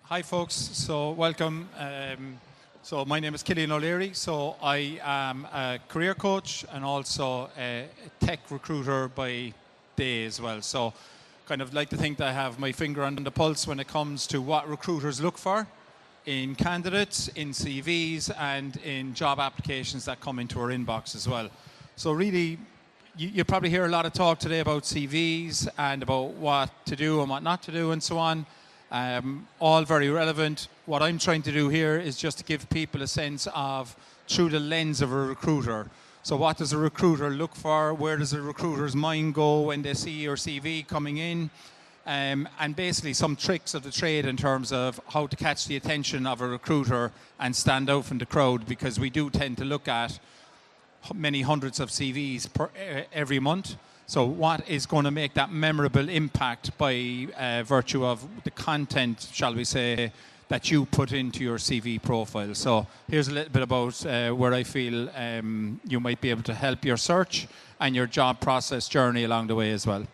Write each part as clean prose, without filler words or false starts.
Hi folks, so welcome. So my name is Killian O'Leary, so I am a career coach and also a tech recruiter by day as well. So kind of like to think that I have my finger on the pulse when it comes to what recruiters look for in candidates, in CVs and in job applications that come into our inbox as well. So really, you probably hear a lot of talk today about CVs and about what to do and what not to do and so on. All very relevant. What I'm trying to do here is just to give people a sense of through the lens of a recruiter. So what does a recruiter look for? Where does a recruiter's mind go when they see your CV coming in? And basically some tricks of the trade in terms of how to catch the attention of a recruiter and stand out from the crowd, because we do tend to look at many hundreds of CVs every month. So what is going to make that memorable impact by virtue of the content, shall we say, that you put into your CV profile? So here's a little bit about where I feel you might be able to help your search and your job process journey along the way as well.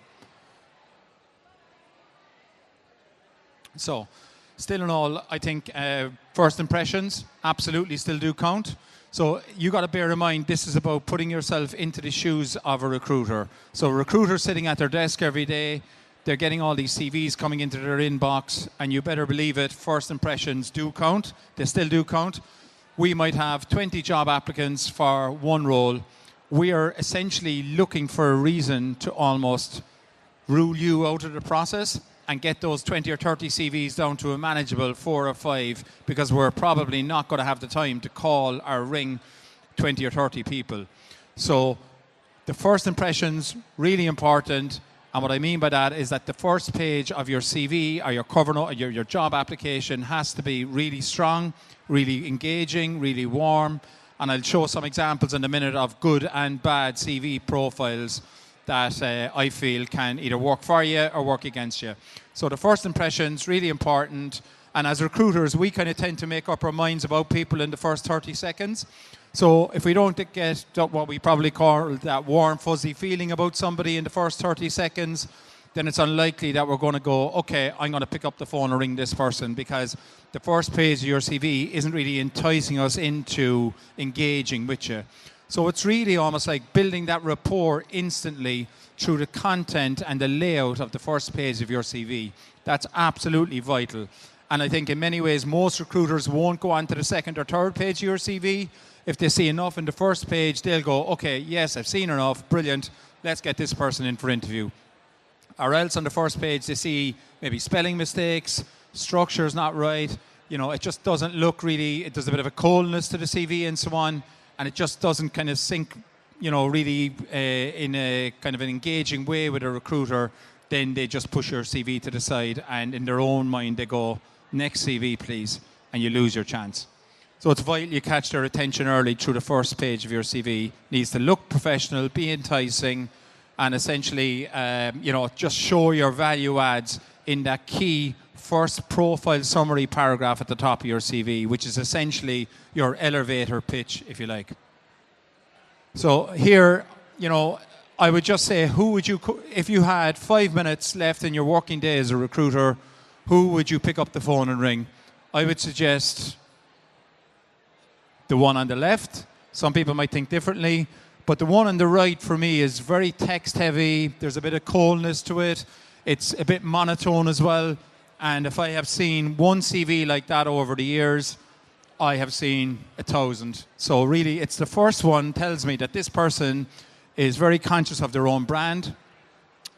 So still in all, I think first impressions absolutely still do count. So you got to bear in mind, this is about putting yourself into the shoes of a recruiter. So a recruiter sitting at their desk every day, they're getting all these CVs coming into their inbox, and you better believe it, first impressions do count. They still do count. We might have 20 job applicants for one role. We are essentially looking for a reason to almost rule you out of the process and get those 20 or 30 CVs down to a manageable 4 or 5, because we're probably not going to have the time to call or ring 20 or 30 people. So the first impressions, really important. And what I mean by that is that the first page of your CV or your cover note, your job application has to be really strong, really engaging, really warm. And I'll show some examples in a minute of good and bad CV profiles that I feel can either work for you or work against you. So the first impressions, really important. And as recruiters, we kind of tend to make up our minds about people in the first 30 seconds. So if we don't get what we probably call that warm, fuzzy feeling about somebody in the first 30 seconds, then it's unlikely that we're going to go, okay, I'm going to pick up the phone and ring this person, because the first page of your CV isn't really enticing us into engaging with you. So it's really almost like building that rapport instantly through the content and the layout of the first page of your CV. That's absolutely vital. And I think in many ways, most recruiters won't go on to the second or third page of your CV. If they see enough in the first page, they'll go, okay, yes, I've seen enough, brilliant, let's get this person in for interview. Or else on the first page, they see maybe spelling mistakes, structure's not right, it just doesn't look really, there's a bit of a coldness to the CV and so on. And it just doesn't kind of sync, really in a kind of an engaging way with a recruiter. Then they just push your CV to the side, and in their own mind they go, next CV please, and you lose your chance. So it's vital you catch their attention early through the first page of your CV. It needs to look professional, be enticing, and essentially, just show your value adds in that key first profile summary paragraph at the top of your CV, which is essentially your elevator pitch, if you like. So here, I would just say, if you had 5 minutes left in your working day as a recruiter, who would you pick up the phone and ring? I would suggest the one on the left. Some people might think differently, but the one on the right for me is very text heavy. There's a bit of coldness to it. It's a bit monotone as well. And if I have seen one CV like that over the years, I have seen 1,000. So really, it's the first one tells me that this person is very conscious of their own brand.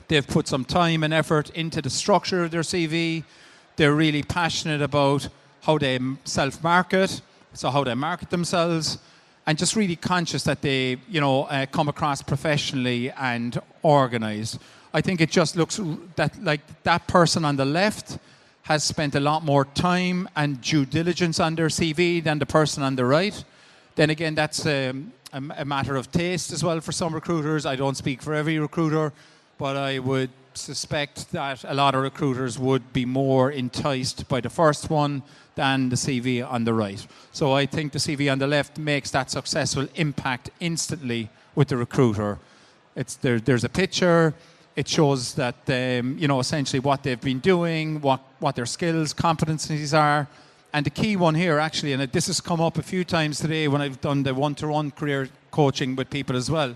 They've put some time and effort into the structure of their CV. They're really passionate about how they self-market, so how they market themselves, and just really conscious that they, come across professionally and organized. I think it just looks like that person on the left has spent a lot more time and due diligence on their CV than the person on the right. Then again, that's a matter of taste as well for some recruiters. I don't speak for every recruiter, but I would suspect that a lot of recruiters would be more enticed by the first one than the CV on the right. So I think the CV on the left makes that successful impact instantly with the recruiter. There's a picture, It shows that, essentially what they've been doing, what their skills, competencies are. And the key one here, actually, and this has come up a few times today when I've done the one-to-one career coaching with people as well,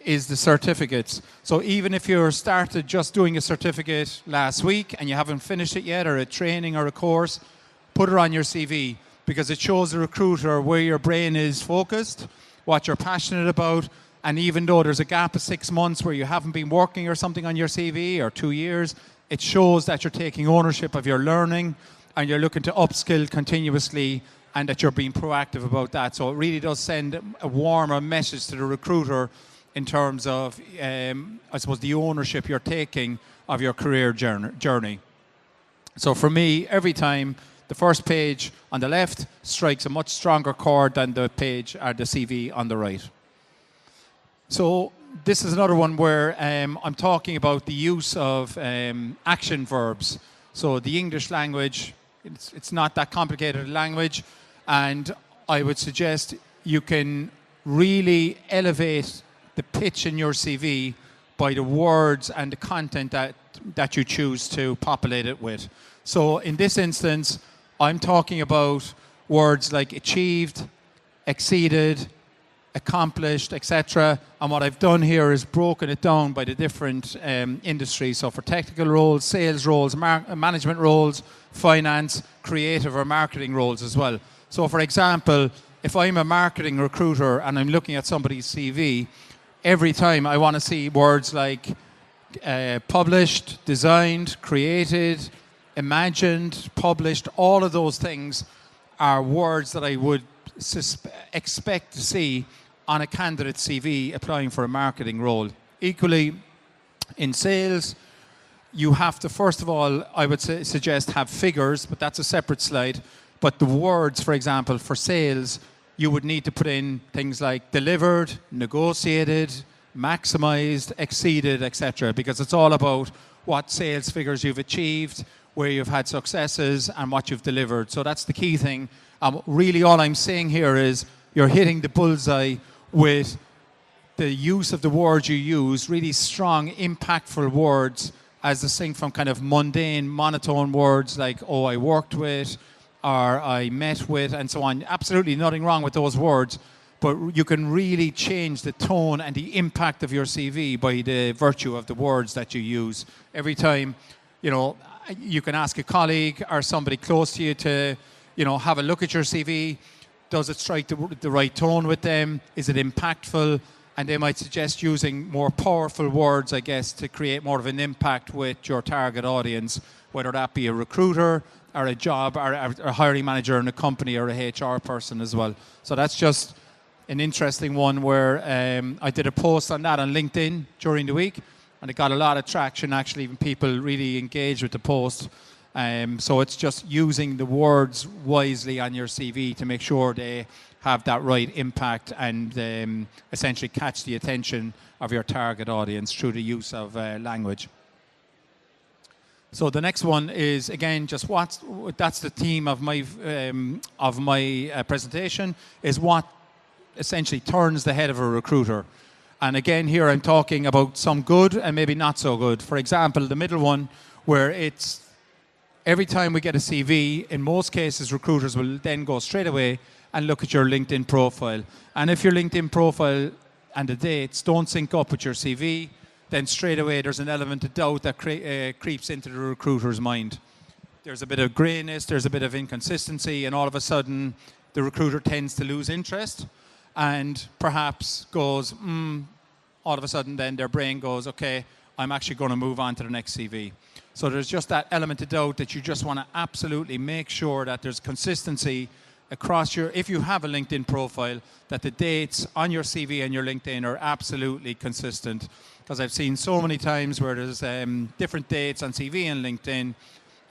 is the certificates. So even if you're started just doing a certificate last week and you haven't finished it yet, or a training or a course, put it on your CV, because it shows the recruiter where your brain is focused, what you're passionate about. And even though there's a gap of 6 months where you haven't been working or something on your CV, or 2 years, it shows that you're taking ownership of your learning and you're looking to upskill continuously, and that you're being proactive about that. So it really does send a warmer message to the recruiter in terms of, I suppose, the ownership you're taking of your career journey. So for me, every time, the first page on the left strikes a much stronger chord than the page or the CV on the right. So this is another one where I'm talking about the use of action verbs. So the English language, it's not that complicated a language, and I would suggest you can really elevate the pitch in your CV by the words and the content that you choose to populate it with. So in this instance, I'm talking about words like achieved, exceeded, accomplished, etc. And what I've done here is broken it down by the different industries. So for technical roles, sales roles, management roles, finance, creative or marketing roles as well. So for example, if I'm a marketing recruiter and I'm looking at somebody's CV, every time I want to see words like published, designed, created, imagined, published. All of those things are words that I would expect to see on a candidate's CV applying for a marketing role. Equally, in sales, you have to, first of all, I would suggest have figures, but that's a separate slide. But the words, for example, for sales, you would need to put in things like delivered, negotiated, maximized, exceeded, etc. Because it's all about what sales figures you've achieved, where you've had successes, and what you've delivered. So that's the key thing. Really all I'm saying here is you're hitting the bullseye with the use of the words you use, really strong, impactful words, as distinct from kind of mundane, monotone words like, oh, I worked with, or I met with, and so on. Absolutely nothing wrong with those words, but you can really change the tone and the impact of your CV by the virtue of the words that you use. Every time, you can ask a colleague or somebody close to you to, have a look at your CV. Does it strike the right tone with them? Is it impactful? And they might suggest using more powerful words, I guess, to create more of an impact with your target audience, whether that be a recruiter or a job or a hiring manager in a company or a HR person as well. So that's just an interesting one where I did a post on that on LinkedIn during the week, and it got a lot of traction, actually. Even people really engaged with the post. So it's just using the words wisely on your CV to make sure they have that right impact and essentially catch the attention of your target audience through the use of language. So the next one is, again, just that's the theme of my presentation, is what essentially turns the head of a recruiter. And again, here I'm talking about some good and maybe not so good. For example, the middle one, where it's every time we get a CV, in most cases, recruiters will then go straight away and look at your LinkedIn profile. And if your LinkedIn profile and the dates don't sync up with your CV, then straight away there's an element of doubt that creeps into the recruiter's mind. There's a bit of grayness, there's a bit of inconsistency, and all of a sudden the recruiter tends to lose interest and perhaps goes, all of a sudden then their brain goes, okay, I'm actually going to move on to the next CV. So there's just that element of doubt that you just want to absolutely make sure that there's consistency across if you have a LinkedIn profile, that the dates on your CV and your LinkedIn are absolutely consistent. Because I've seen so many times where there's different dates on CV and LinkedIn,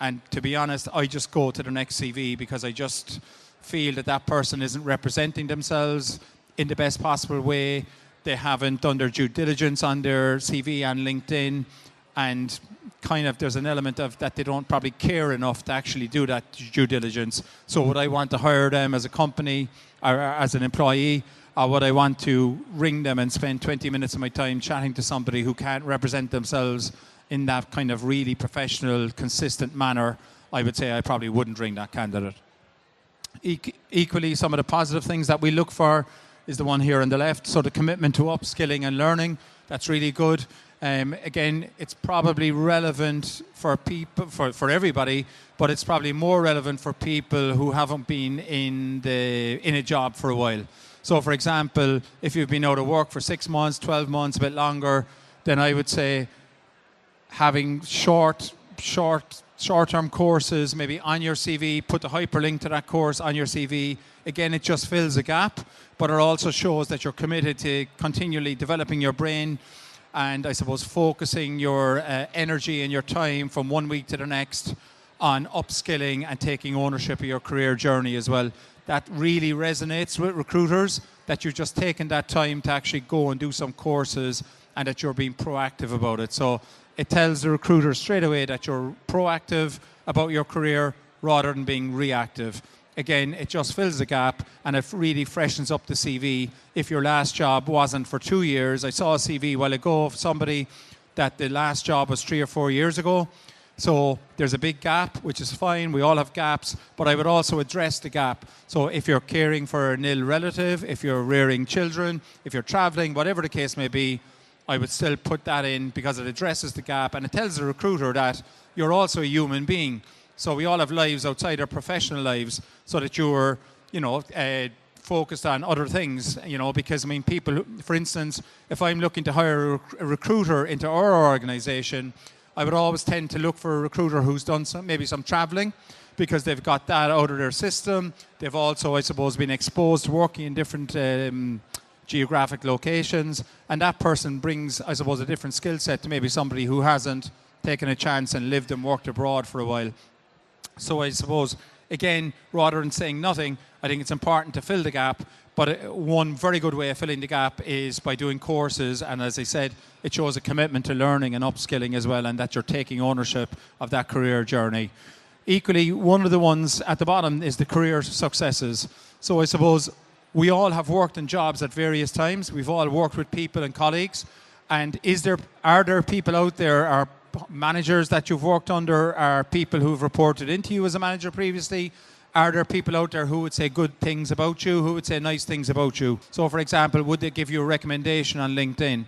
and to be honest, I just go to the next CV because I just feel that person isn't representing themselves in the best possible way. They haven't done their due diligence on their CV and LinkedIn, and kind of there's an element of that they don't probably care enough to actually do that due diligence. So would I want to hire them as a company or as an employee, or would I want to ring them and spend 20 minutes of my time chatting to somebody who can't represent themselves in that kind of really professional, consistent manner? I would say I probably wouldn't ring that candidate. Equally, some of the positive things that we look for is the one here on the left. So the commitment to upskilling and learning, that's really good. Again, it's probably relevant for people, for everybody, but it's probably more relevant for people who haven't been in a job for a while. So, for example, if you've been out of work for 6 months, 12 months, a bit longer, then I would say having short-term courses maybe on your CV, put the hyperlink to that course on your CV. Again, it just fills a gap, but it also shows that you're committed to continually developing your brain and, I suppose, focusing your energy and your time from one week to the next on upskilling and taking ownership of your career journey as well. That really resonates with recruiters, that you've just taken that time to actually go and do some courses and that you're being proactive about it. So it tells the recruiter straight away that you're proactive about your career rather than being reactive. Again, it just fills the gap and it really freshens up the CV. If your last job wasn't for 2 years, I saw a CV a while ago of somebody that the last job was 3 or 4 years ago. So there's a big gap, which is fine. We all have gaps, but I would also address the gap. So if you're caring for an ill relative, if you're rearing children, if you're traveling, whatever the case may be, I would still put that in because it addresses the gap and it tells the recruiter that you're also a human being. So we all have lives outside our professional lives, so that you're, focused on other things, because, I mean, people, for instance, if I'm looking to hire a recruiter into our organization, I would always tend to look for a recruiter who's done maybe some traveling, because they've got that out of their system. They've also, I suppose, been exposed to working in different geographic locations, and that person brings, I suppose, a different skill set to maybe somebody who hasn't taken a chance and lived and worked abroad for a while. So I suppose, again, rather than saying nothing, I think it's important to fill the gap. But one very good way of filling the gap is by doing courses. And as I said, it shows a commitment to learning and upskilling as well, and that you're taking ownership of that career journey. Equally, one of the ones at the bottom is the career successes. So I suppose we all have worked in jobs at various times. We've all worked with people and colleagues. And are there people out there, are managers that you've worked under, are people who've reported into you as a manager previously? Are there people out there who would say good things about you, who would say nice things about you? So, for example, would they give you a recommendation on LinkedIn?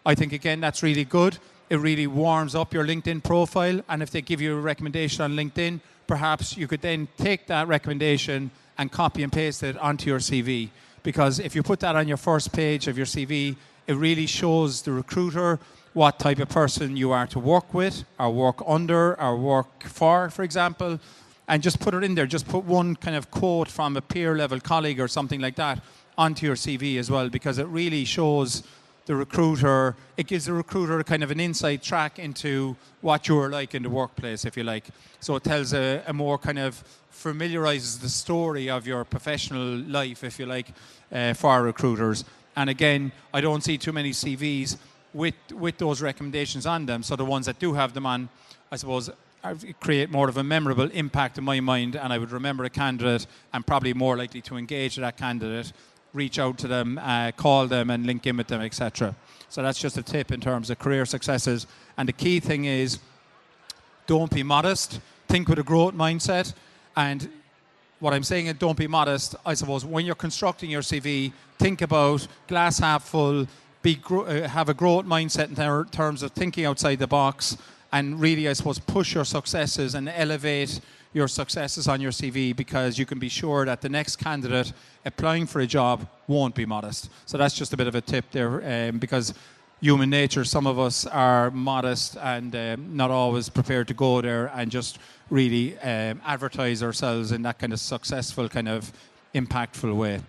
I think, again, that's really good. It really warms up your LinkedIn profile. And if they give you a recommendation on LinkedIn, perhaps you could then take that recommendation and copy and paste it onto your CV. Because if you put that on your first page of your CV, it really shows the recruiter what type of person you are to work with, or work under, or work for example. And just put it in there. Just put one kind of quote from a peer-level colleague or something like that onto your CV as well, because it really shows the recruiter, it gives the recruiter kind of an inside track into what you're like in the workplace, if you like. So it tells a more kind of familiarizes the story of your professional life, if you like, for recruiters. And again, I don't see too many CVs with those recommendations on them. So the ones that do have them on, I suppose, create more of a memorable impact in my mind, and I would remember a candidate and probably more likely to engage with that candidate, reach out to them, call them and link in with them, etc. So that's just a tip in terms of career successes. And the key thing is, don't be modest. Think with a growth mindset. And what I'm saying is, don't be modest. I suppose when you're constructing your CV, think about glass half full, have a growth mindset in terms of thinking outside the box, and really, I suppose, push your successes and elevate your successes on your CV, because you can be sure that the next candidate applying for a job won't be modest. So that's just a bit of a tip there, because human nature, some of us are modest and not always prepared to go there and just really advertise ourselves in that kind of successful, kind of impactful way.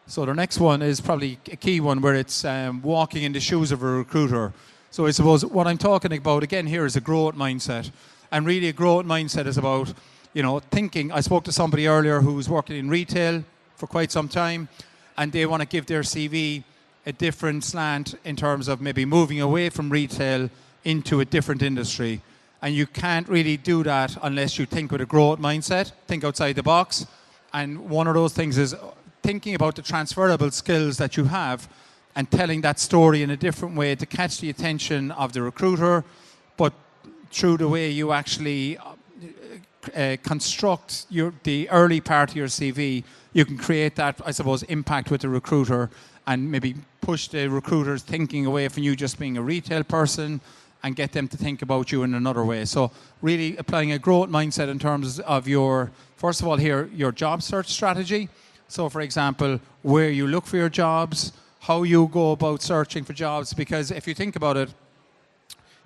So the next one is probably a key one, where it's walking in the shoes of a recruiter. So I suppose what I'm talking about again here is a growth mindset. And really a growth mindset is about, thinking. I spoke to somebody earlier who was working in retail for quite some time, and they want to give their CV a different slant in terms of maybe moving away from retail into a different industry. And you can't really do that unless you think with a growth mindset, think outside the box. And one of those things is thinking about the transferable skills that you have and telling that story in a different way to catch the attention of the recruiter, but through the way you actually construct the early part of your CV, you can create that, I suppose, impact with the recruiter and maybe push the recruiter's thinking away from you just being a retail person and get them to think about you in another way. So really applying a growth mindset in terms of your, first of all here, your job search strategy. So for example, where you look for your jobs, how you go about searching for jobs, because if you think about it,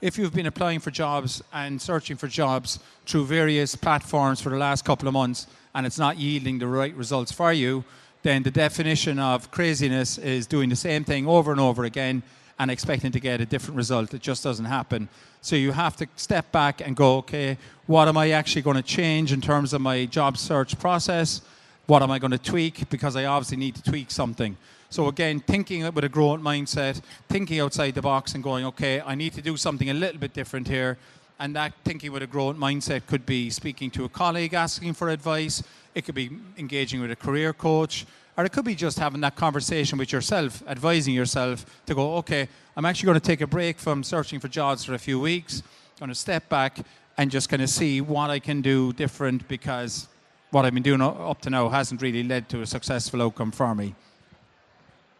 if you've been applying for jobs and searching for jobs through various platforms for the last couple of months and it's not yielding the right results for you, then the definition of craziness is doing the same thing over and over again and expecting to get a different result. It just doesn't happen. So you have to step back and go, okay, what am I actually going to change in terms of my job search process? What am I going to tweak? Because I obviously need to tweak something. So again, thinking with a growth mindset, thinking outside the box and going, okay, I need to do something a little bit different here. And that thinking with a growth mindset could be speaking to a colleague, asking for advice. It could be engaging with a career coach, or it could be just having that conversation with yourself, advising yourself to go, okay, I'm actually going to take a break from searching for jobs for a few weeks. I'm going to step back and just kind of see what I can do different, because what I've been doing up to now hasn't really led to a successful outcome for me.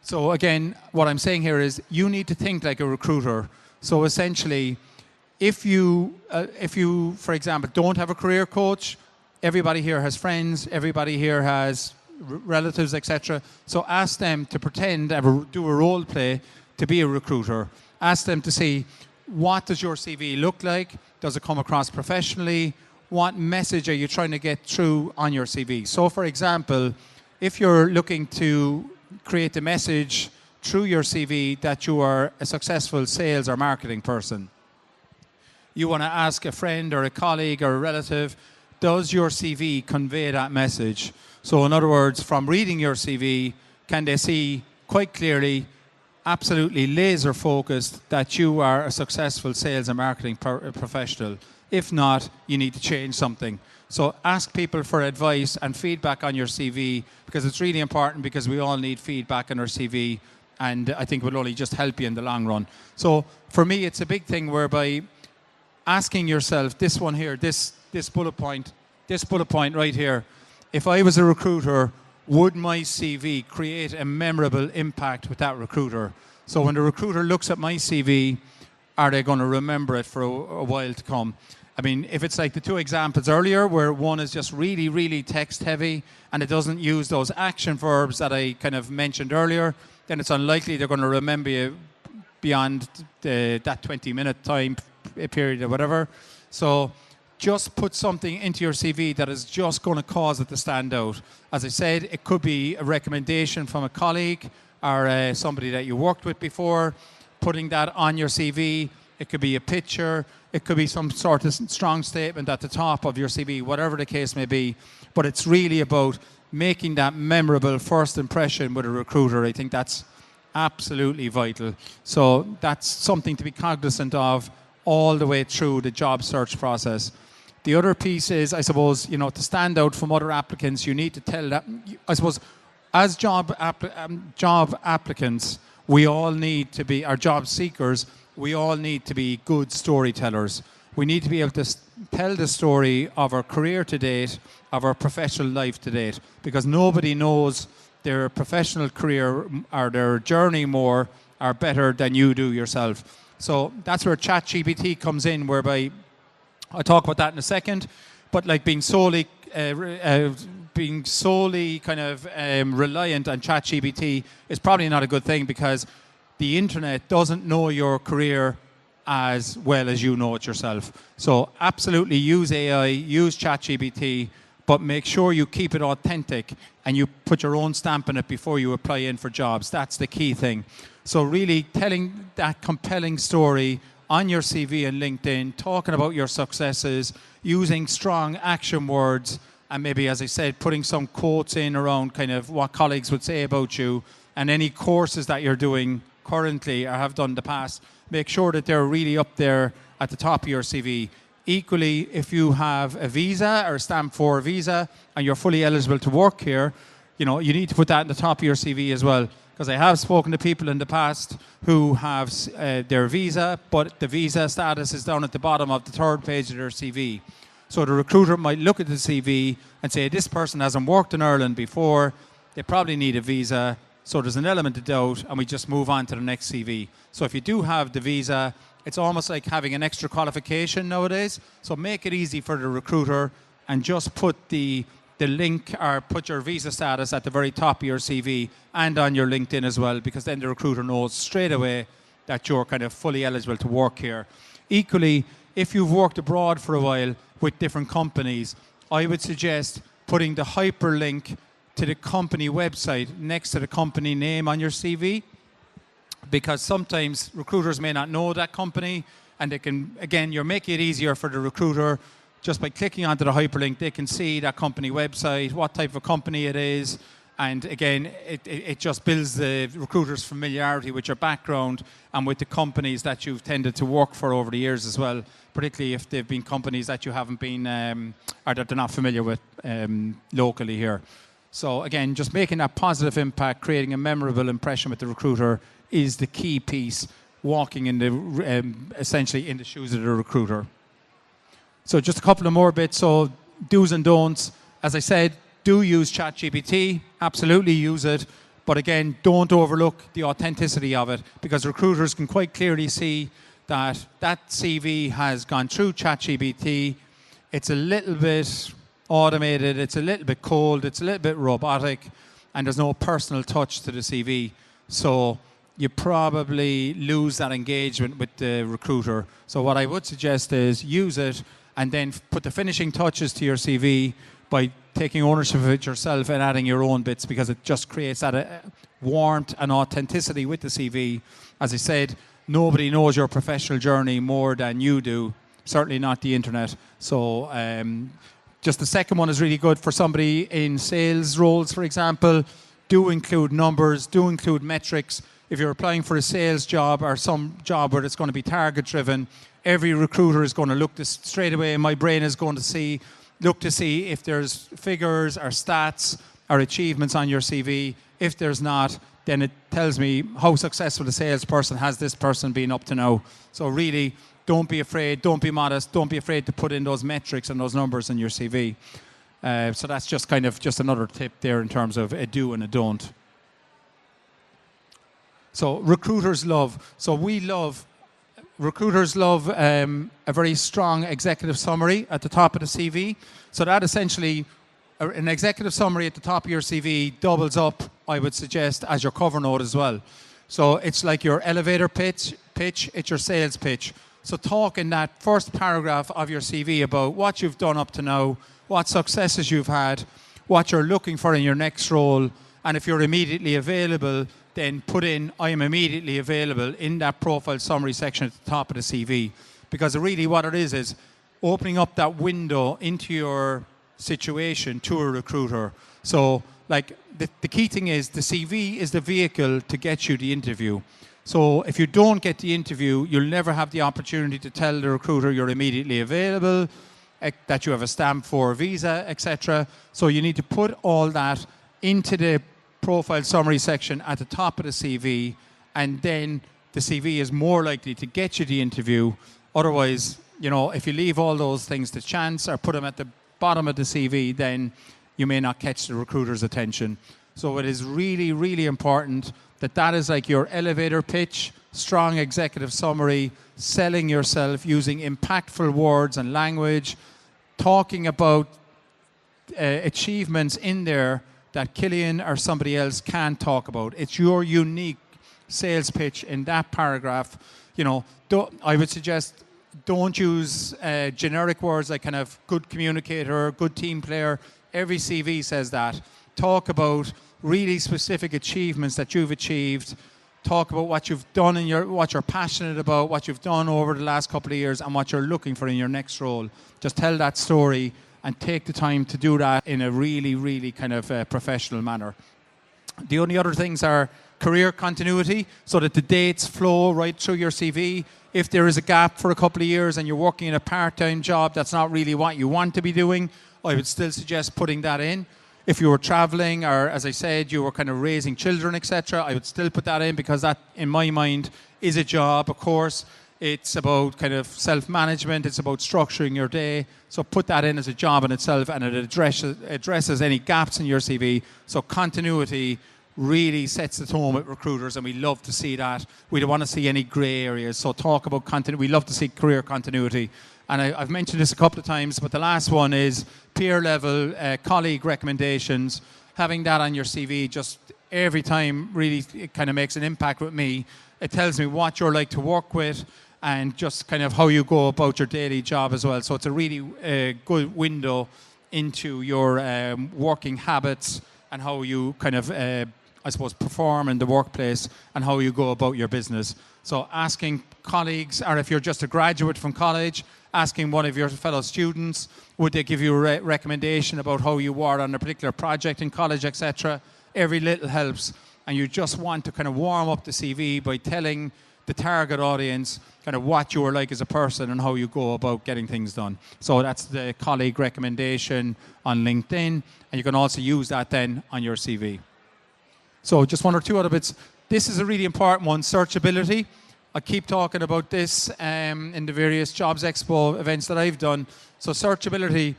So again, what I'm saying here is you need to think like a recruiter. So essentially, if you, for example, don't have a career coach, everybody here has friends, everybody here has relatives, etc. So ask them to pretend, do a role play to be a recruiter. Ask them to see, what does your CV look like? Does it come across professionally? What message are you trying to get through on your CV? So for example, if you're looking to create a message through your CV that you are a successful sales or marketing person, you want to ask a friend or a colleague or a relative, does your CV convey that message? So in other words, from reading your CV, can they see quite clearly, absolutely laser focused, that you are a successful sales and marketing professional? If not, you need to change something. So ask people for advice and feedback on your CV, because it's really important, because we all need feedback on our CV, and I think it will only just help you in the long run. So for me, it's a big thing whereby asking yourself, this one here, this bullet point right here, if I was a recruiter, would my CV create a memorable impact with that recruiter? So when the recruiter looks at my CV, are they going to remember it for a while to come? I mean, if it's like the two examples earlier, where one is just really, really text heavy and it doesn't use those action verbs that I kind of mentioned earlier, then it's unlikely they're going to remember you beyond that 20-minute time period or whatever. So just put something into your CV that is just going to cause it to stand out. As I said, it could be a recommendation from a colleague or somebody that you worked with before, putting that on your CV. It could be a picture. It could be some sort of strong statement at the top of your CV, whatever the case may be. But it's really about making that memorable first impression with a recruiter. I think that's absolutely vital. So that's something to be cognizant of all the way through the job search process. The other piece is, I suppose, to stand out from other applicants, you need to tell that, I suppose, as job applicants, we all need to be, our job seekers, we all need to be good storytellers. We need to be able to tell the story of our career to date, of our professional life to date, because nobody knows their professional career or their journey more or better than you do yourself. So that's where ChatGPT comes in, whereby I'll talk about that in a second, but like being solely kind of reliant on ChatGPT is probably not a good thing, because the internet doesn't know your career as well as you know it yourself. So absolutely use AI, use ChatGPT, but make sure you keep it authentic and you put your own stamp on it before you apply in for jobs. That's the key thing. So really telling that compelling story on your CV and LinkedIn, talking about your successes, using strong action words, and maybe, as I said, putting some quotes in around kind of what colleagues would say about you, and any courses that you're doing currently or have done in the past, make sure that they're really up there at the top of your CV. Equally, if you have a visa or a stamp 4 visa and you're fully eligible to work here, you need to put that in the top of your CV as well. Because I have spoken to people in the past who have their visa, but the visa status is down at the bottom of the third page of their CV. So the recruiter might look at the CV and say, this person hasn't worked in Ireland before, they probably need a visa, so there's an element of doubt, and we just move on to the next CV. So if you do have the visa, it's almost like having an extra qualification nowadays. So make it easy for the recruiter and just put the link or put your visa status at the very top of your CV and on your LinkedIn as well, because then the recruiter knows straight away that you're kind of fully eligible to work here. Equally, if you've worked abroad for a while with different companies, I would suggest putting the hyperlink to the company website next to the company name on your CV, because sometimes recruiters may not know that company, and they can, again, you're making it easier for the recruiter. Just by clicking onto the hyperlink, they can see that company website, what type of company it is, and again, it just builds the recruiter's familiarity with your background and with the companies that you've tended to work for over the years as well, particularly if they've been companies that you haven't been, or that they're not familiar with locally here. So again, just making that positive impact, creating a memorable impression with the recruiter is the key piece, walking in the, essentially in the shoes of the recruiter. So just a couple of more bits. So do's and don'ts. As I said, do use ChatGPT. Absolutely use it. But again, don't overlook the authenticity of it, because recruiters can quite clearly see that that CV has gone through ChatGPT. It's a little bit automated. It's a little bit cold. It's a little bit robotic. And there's no personal touch to the CV. So you probably lose that engagement with the recruiter. So what I would suggest is use it, and then put the finishing touches to your CV by taking ownership of it yourself and adding your own bits, because it just creates that warmth and authenticity with the CV. As I said, nobody knows your professional journey more than you do, certainly not the internet. So just the second one is really good for somebody in sales roles, for example. Do include numbers, do include metrics. If you're applying for a sales job or some job where it's going to be target driven, every recruiter is going to look this straight away, and my brain is going to look to see if there's figures or stats or achievements on your CV. If there's not, then it tells me how successful a salesperson has this person been up to now. So really, don't be afraid, don't be modest, don't be afraid to put in those metrics and those numbers in your CV. So that's just kind of just another tip there in terms of a do and a don't. So recruiters love a very strong executive summary at the top of the CV. So that essentially, an executive summary at the top of your CV doubles up, I would suggest, as your cover note as well. So it's like your elevator pitch, it's your sales pitch. So talk in that first paragraph of your CV about what you've done up to now, what successes you've had, what you're looking for in your next role, and if you're immediately available, then put in I am immediately available in that profile summary section at the top of the CV. Because really what it is opening up that window into your situation to a recruiter. So like the key thing is the CV is the vehicle to get you the interview. So if you don't get the interview, you'll never have the opportunity to tell the recruiter you're immediately available, that you have a stamp for a visa, etc. So you need to put all that into the profile summary section at the top of the CV, and then the CV is more likely to get you the interview. Otherwise, if you leave all those things to chance or put them at the bottom of the CV, then you may not catch the recruiter's attention. So it is really, really important that is like your elevator pitch, strong executive summary, selling yourself using impactful words and language, talking about achievements in there that Killian or somebody else can talk about. It's your unique sales pitch in that paragraph. I would suggest don't use generic words like kind of good communicator, good team player. Every CV says that. Talk about really specific achievements that you've achieved. Talk about what you've done what you're passionate about, what you've done over the last couple of years, and what you're looking for in your next role. Just tell that story and take the time to do that in a really, really kind of professional manner. The only other things are career continuity, so that the dates flow right through your CV. If there is a gap for a couple of years and you're working in a part-time job that's not really what you want to be doing, I would still suggest putting that in. If you were traveling, or as I said, you were kind of raising children, etc., I would still put that in, because that, in my mind, is a job. Of course, it's about kind of self-management. It's about structuring your day. So put that in as a job in itself, and it addresses any gaps in your CV. So continuity really sets the tone with recruiters, and we love to see that. We don't want to see any grey areas. So talk about continuity. We love to see career continuity. And I've mentioned this a couple of times, but the last one is peer level, colleague recommendations. Having that on your CV just every time really, it kind of makes an impact with me. It tells me what you're like to work with, and just kind of how you go about your daily job as well. So it's a really good window into your working habits and how you kind of, I suppose, perform in the workplace and how you go about your business. So asking colleagues, or if you're just a graduate from college, asking one of your fellow students, would they give you a recommendation about how you were on a particular project in college, etc. Every little helps, and you just want to kind of warm up the CV by telling the target audience kind of what you are like as a person and how you go about getting things done. So that's the colleague recommendation on LinkedIn, and you can also use that then on your CV. So just one or two other bits. This is a really important one, searchability. I keep talking about this in the various Jobs Expo events that I've done. So searchability,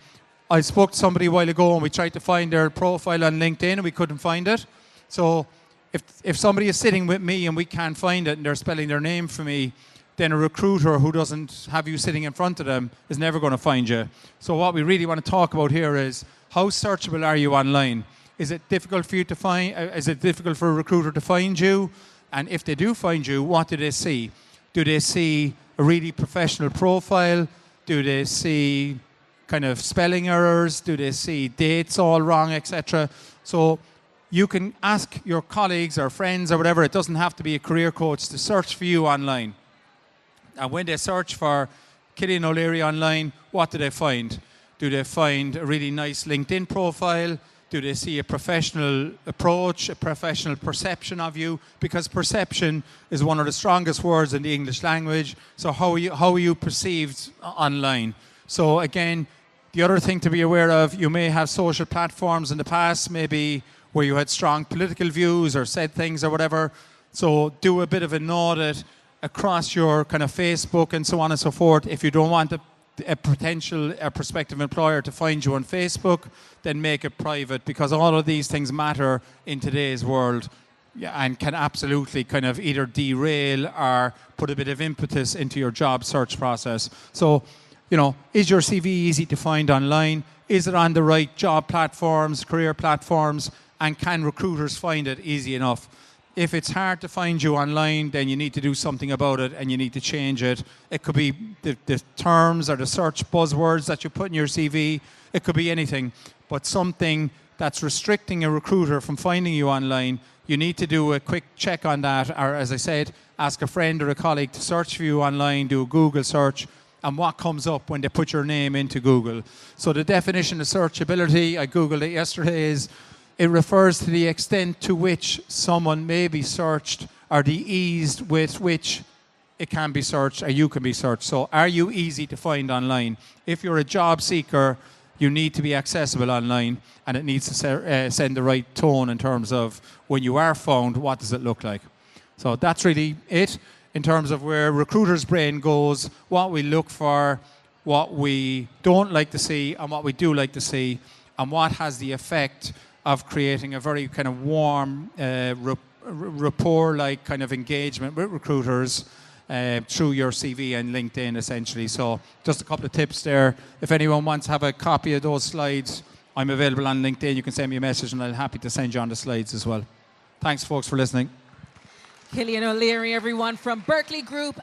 I spoke to somebody a while ago and we tried to find their profile on LinkedIn and we couldn't find it. So if somebody is sitting with me and we can't find it and they're spelling their name for me, then a recruiter who doesn't have you sitting in front of them is never going to find you. So what we really want to talk about here is, how searchable are you online? Is it difficult for you to find? Is it difficult for a recruiter to find you? And if they do find you, what do they see? Do they see a really professional profile? Do they see kind of spelling errors? Do they see dates all wrong, etc.? So you can ask your colleagues or friends or whatever, it doesn't have to be a career coach, to search for you online. And when they search for Killian O'Leary online, what do they find? Do they find a really nice LinkedIn profile? Do they see a professional approach, a professional perception of you? Because perception is one of the strongest words in the English language. So how are you perceived online? So again, the other thing to be aware of, you may have social platforms in the past, maybe where you had strong political views or said things or whatever. So do a bit of an audit across your kind of Facebook and so on and so forth. If you don't want a prospective employer to find you on Facebook, then make it private, because all of these things matter in today's world, and can absolutely kind of either derail or put a bit of impetus into your job search process. So, you know, is your CV easy to find online? Is it on the right job platforms, career platforms, and can recruiters find it easy enough? If it's hard to find you online, then you need to do something about it and you need to change it. It could be the terms or the search buzzwords that you put in your CV. It could be anything, but something that's restricting a recruiter from finding you online, you need to do a quick check on that, or as I said, ask a friend or a colleague to search for you online, do a Google search, and what comes up when they put your name into Google. So the definition of searchability, I Googled it yesterday, is it refers to the extent to which someone may be searched, or the ease with which it can be searched or you can be searched. So are you easy to find online? If you're a job seeker, you need to be accessible online, and it needs to send the right tone in terms of when you are found, what does it look like? So that's really it in terms of where recruiters' brain goes, what we look for, what we don't like to see and what we do like to see, and what has the effect of creating a very kind of warm, rapport-like kind of engagement with recruiters through your CV and LinkedIn, essentially. So just a couple of tips there. If anyone wants to have a copy of those slides, I'm available on LinkedIn. You can send me a message and I'm happy to send you on the slides as well. Thanks, folks, for listening. Killian O'Leary, everyone, from Berkeley Group.